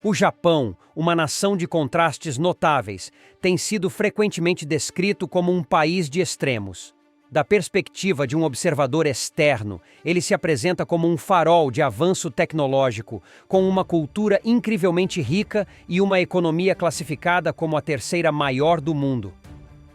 O Japão, uma nação de contrastes notáveis, tem sido frequentemente descrito como um país de extremos. Da perspectiva de um observador externo, ele se apresenta como um farol de avanço tecnológico, com uma cultura incrivelmente rica e uma economia classificada como a terceira maior do mundo.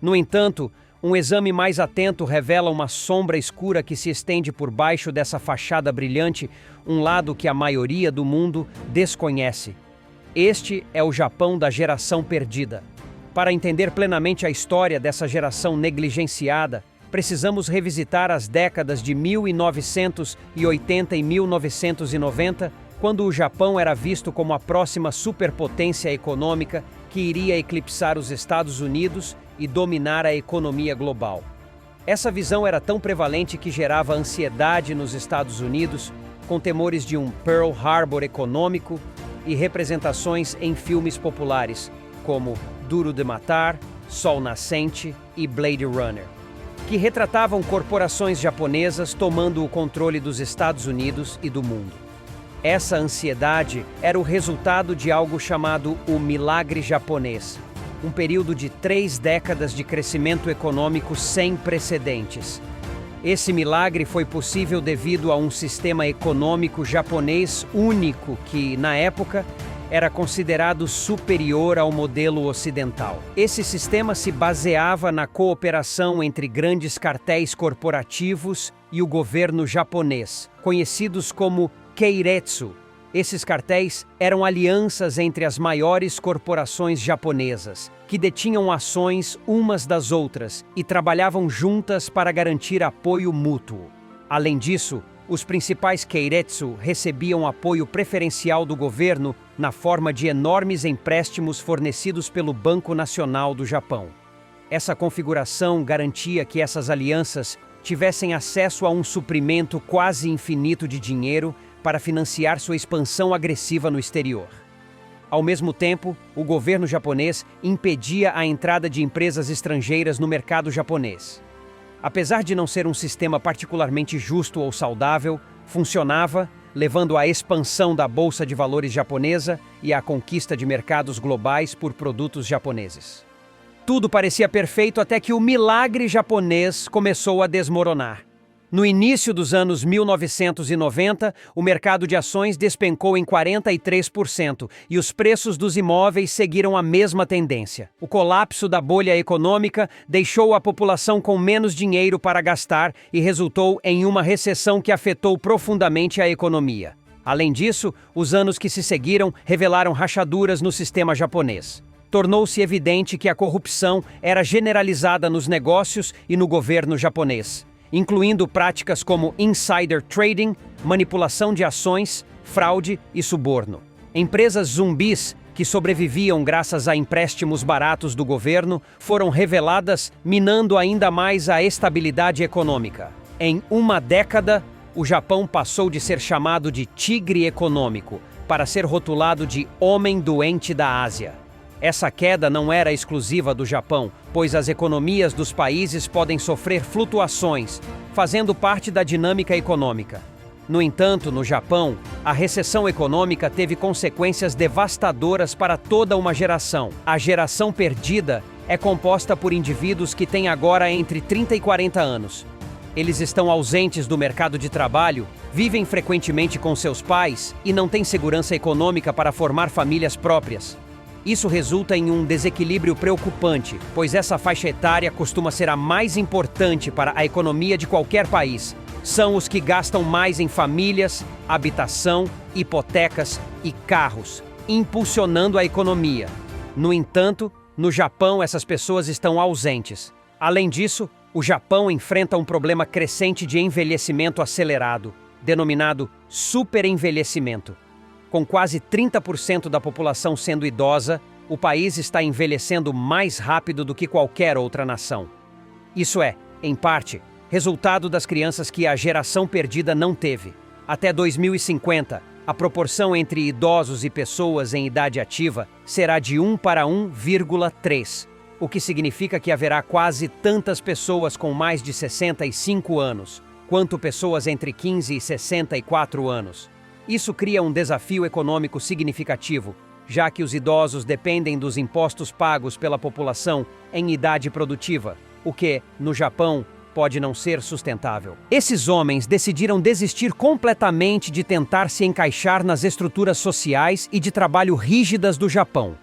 No entanto, um exame mais atento revela uma sombra escura que se estende por baixo dessa fachada brilhante, um lado que a maioria do mundo desconhece. Este é o Japão da geração perdida. Para entender plenamente a história dessa geração negligenciada, precisamos revisitar as décadas de 1980 e 1990, quando o Japão era visto como a próxima superpotência econômica que iria eclipsar os Estados Unidos e dominar a economia global. Essa visão era tão prevalente que gerava ansiedade nos Estados Unidos, com temores de um Pearl Harbor econômico e representações em filmes populares, como Duro de Matar, Sol Nascente e Blade Runner, que retratavam corporações japonesas tomando o controle dos Estados Unidos e do mundo. Essa ansiedade era o resultado de algo chamado o milagre japonês, um período de 3 décadas de crescimento econômico sem precedentes. Esse milagre foi possível devido a um sistema econômico japonês único que, na época, era considerado superior ao modelo ocidental. Esse sistema se baseava na cooperação entre grandes cartéis corporativos e o governo japonês, conhecidos como Keiretsu. Esses cartéis eram alianças entre as maiores corporações japonesas, que detinham ações umas das outras e trabalhavam juntas para garantir apoio mútuo. Além disso, os principais Keiretsu recebiam apoio preferencial do governo na forma de enormes empréstimos fornecidos pelo Banco Nacional do Japão. Essa configuração garantia que essas alianças tivessem acesso a um suprimento quase infinito de dinheiro para financiar sua expansão agressiva no exterior. Ao mesmo tempo, o governo japonês impedia a entrada de empresas estrangeiras no mercado japonês. Apesar de não ser um sistema particularmente justo ou saudável, funcionava, levando à expansão da bolsa de valores japonesa e à conquista de mercados globais por produtos japoneses. Tudo parecia perfeito até que o milagre japonês começou a desmoronar. No início dos anos 1990, o mercado de ações despencou em 43% e os preços dos imóveis seguiram a mesma tendência. O colapso da bolha econômica deixou a população com menos dinheiro para gastar e resultou em uma recessão que afetou profundamente a economia. Além disso, os anos que se seguiram revelaram rachaduras no sistema japonês. Tornou-se evidente que a corrupção era generalizada nos negócios e no governo japonês, incluindo práticas como insider trading, manipulação de ações, fraude e suborno. Empresas zumbis, que sobreviviam graças a empréstimos baratos do governo, foram reveladas, minando ainda mais a estabilidade econômica. Em uma década, o Japão passou de ser chamado de tigre econômico para ser rotulado de homem doente da Ásia. Essa queda não era exclusiva do Japão, pois as economias dos países podem sofrer flutuações, fazendo parte da dinâmica econômica. No entanto, no Japão, a recessão econômica teve consequências devastadoras para toda uma geração. A geração perdida é composta por indivíduos que têm agora entre 30 e 40 anos. Eles estão ausentes do mercado de trabalho, vivem frequentemente com seus pais e não têm segurança econômica para formar famílias próprias. Isso resulta em um desequilíbrio preocupante, pois essa faixa etária costuma ser a mais importante para a economia de qualquer país. São os que gastam mais em famílias, habitação, hipotecas e carros, impulsionando a economia. No entanto, no Japão essas pessoas estão ausentes. Além disso, o Japão enfrenta um problema crescente de envelhecimento acelerado, denominado superenvelhecimento. Com quase 30% da população sendo idosa, o país está envelhecendo mais rápido do que qualquer outra nação. Isso é, em parte, resultado das crianças que a geração perdida não teve. Até 2050, a proporção entre idosos e pessoas em idade ativa será de 1 para 1,3, o que significa que haverá quase tantas pessoas com mais de 65 anos, quanto pessoas entre 15 e 64 anos. Isso cria um desafio econômico significativo, já que os idosos dependem dos impostos pagos pela população em idade produtiva, o que, no Japão, pode não ser sustentável. Esses homens decidiram desistir completamente de tentar se encaixar nas estruturas sociais e de trabalho rígidas do Japão.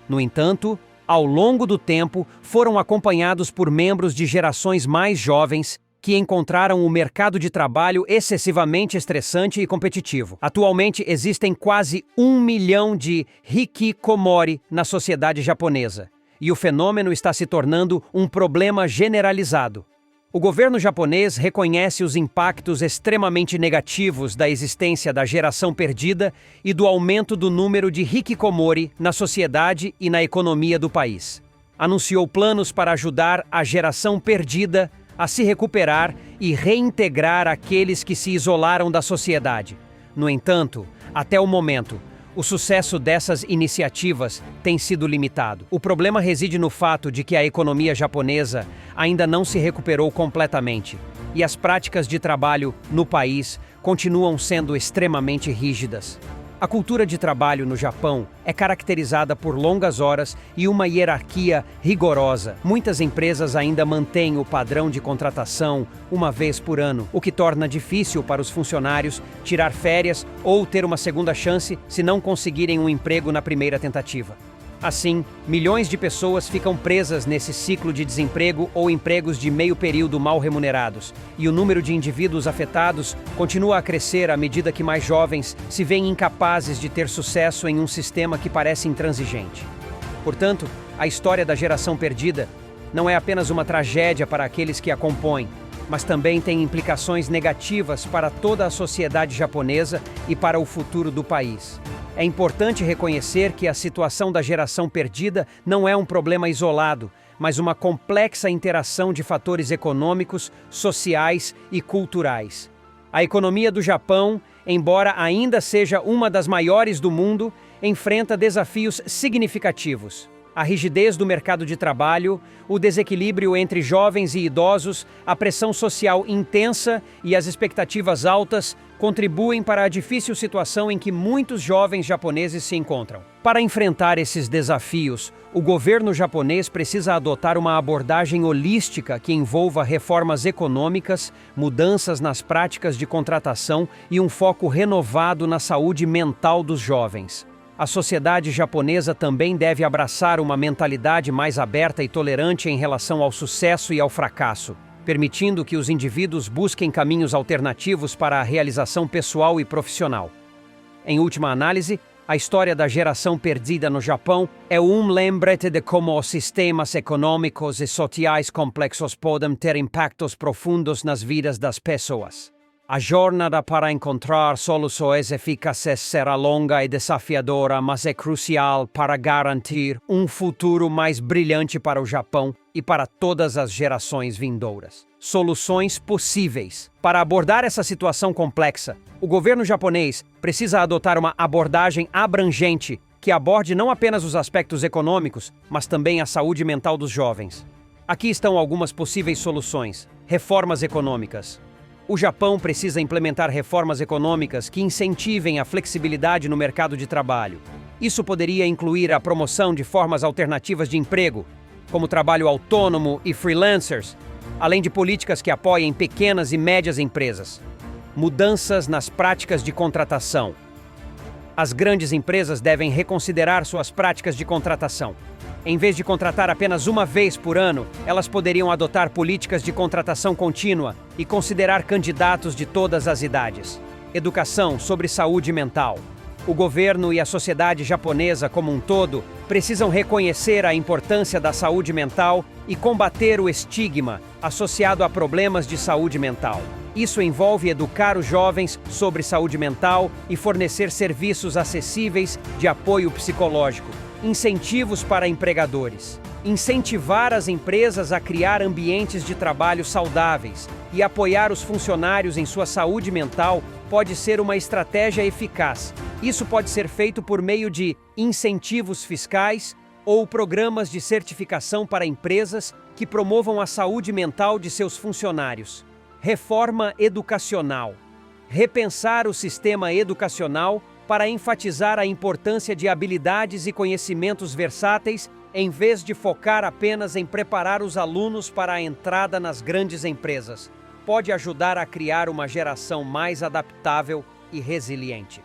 No entanto, ao longo do tempo, foram acompanhados por membros de gerações mais jovens que encontraram o mercado de trabalho excessivamente estressante e competitivo. Atualmente, existem quase 1 milhão de hikikomori na sociedade japonesa, e o fenômeno está se tornando um problema generalizado. O governo japonês reconhece os impactos extremamente negativos da existência da geração perdida e do aumento do número de hikikomori na sociedade e na economia do país. Anunciou planos para ajudar a geração perdida a se recuperar e reintegrar aqueles que se isolaram da sociedade. No entanto, até o momento, o sucesso dessas iniciativas tem sido limitado. O problema reside no fato de que a economia japonesa ainda não se recuperou completamente e as práticas de trabalho no país continuam sendo extremamente rígidas. A cultura de trabalho no Japão é caracterizada por longas horas e uma hierarquia rigorosa. Muitas empresas ainda mantêm o padrão de contratação uma vez por ano, o que torna difícil para os funcionários tirar férias ou ter uma segunda chance se não conseguirem um emprego na primeira tentativa. Assim, milhões de pessoas ficam presas nesse ciclo de desemprego ou empregos de meio período mal remunerados, e o número de indivíduos afetados continua a crescer à medida que mais jovens se veem incapazes de ter sucesso em um sistema que parece intransigente. Portanto, a história da geração perdida não é apenas uma tragédia para aqueles que a compõem, mas também tem implicações negativas para toda a sociedade japonesa e para o futuro do país. É importante reconhecer que a situação da geração perdida não é um problema isolado, mas uma complexa interação de fatores econômicos, sociais e culturais. A economia do Japão, embora ainda seja uma das maiores do mundo, enfrenta desafios significativos. A rigidez do mercado de trabalho, o desequilíbrio entre jovens e idosos, a pressão social intensa e as expectativas altas contribuem para a difícil situação em que muitos jovens japoneses se encontram. Para enfrentar esses desafios, o governo japonês precisa adotar uma abordagem holística que envolva reformas econômicas, mudanças nas práticas de contratação e um foco renovado na saúde mental dos jovens. A sociedade japonesa também deve abraçar uma mentalidade mais aberta e tolerante em relação ao sucesso e ao fracasso, permitindo que os indivíduos busquem caminhos alternativos para a realização pessoal e profissional. Em última análise, a história da geração perdida no Japão é um lembrete de como os sistemas econômicos e sociais complexos podem ter impactos profundos nas vidas das pessoas. A jornada para encontrar soluções eficazes será longa e desafiadora, mas é crucial para garantir um futuro mais brilhante para o Japão e para todas as gerações vindouras. Soluções possíveis. Para abordar essa situação complexa, o governo japonês precisa adotar uma abordagem abrangente que aborde não apenas os aspectos econômicos, mas também a saúde mental dos jovens. Aqui estão algumas possíveis soluções. Reformas econômicas. O Japão precisa implementar reformas econômicas que incentivem a flexibilidade no mercado de trabalho. Isso poderia incluir a promoção de formas alternativas de emprego, como trabalho autônomo e freelancers, além de políticas que apoiem pequenas e médias empresas. Mudanças nas práticas de contratação. As grandes empresas devem reconsiderar suas práticas de contratação. Em vez de contratar apenas uma vez por ano, elas poderiam adotar políticas de contratação contínua e considerar candidatos de todas as idades. Educação sobre saúde mental. O governo e a sociedade japonesa como um todo precisam reconhecer a importância da saúde mental e combater o estigma associado a problemas de saúde mental. Isso envolve educar os jovens sobre saúde mental e fornecer serviços acessíveis de apoio psicológico. Incentivos para empregadores. Incentivar as empresas a criar ambientes de trabalho saudáveis e apoiar os funcionários em sua saúde mental pode ser uma estratégia eficaz. Isso pode ser feito por meio de incentivos fiscais ou programas de certificação para empresas que promovam a saúde mental de seus funcionários. Reforma educacional. Repensar o sistema educacional para enfatizar a importância de habilidades e conhecimentos versáteis, em vez de focar apenas em preparar os alunos para a entrada nas grandes empresas. Pode ajudar a criar uma geração mais adaptável e resiliente.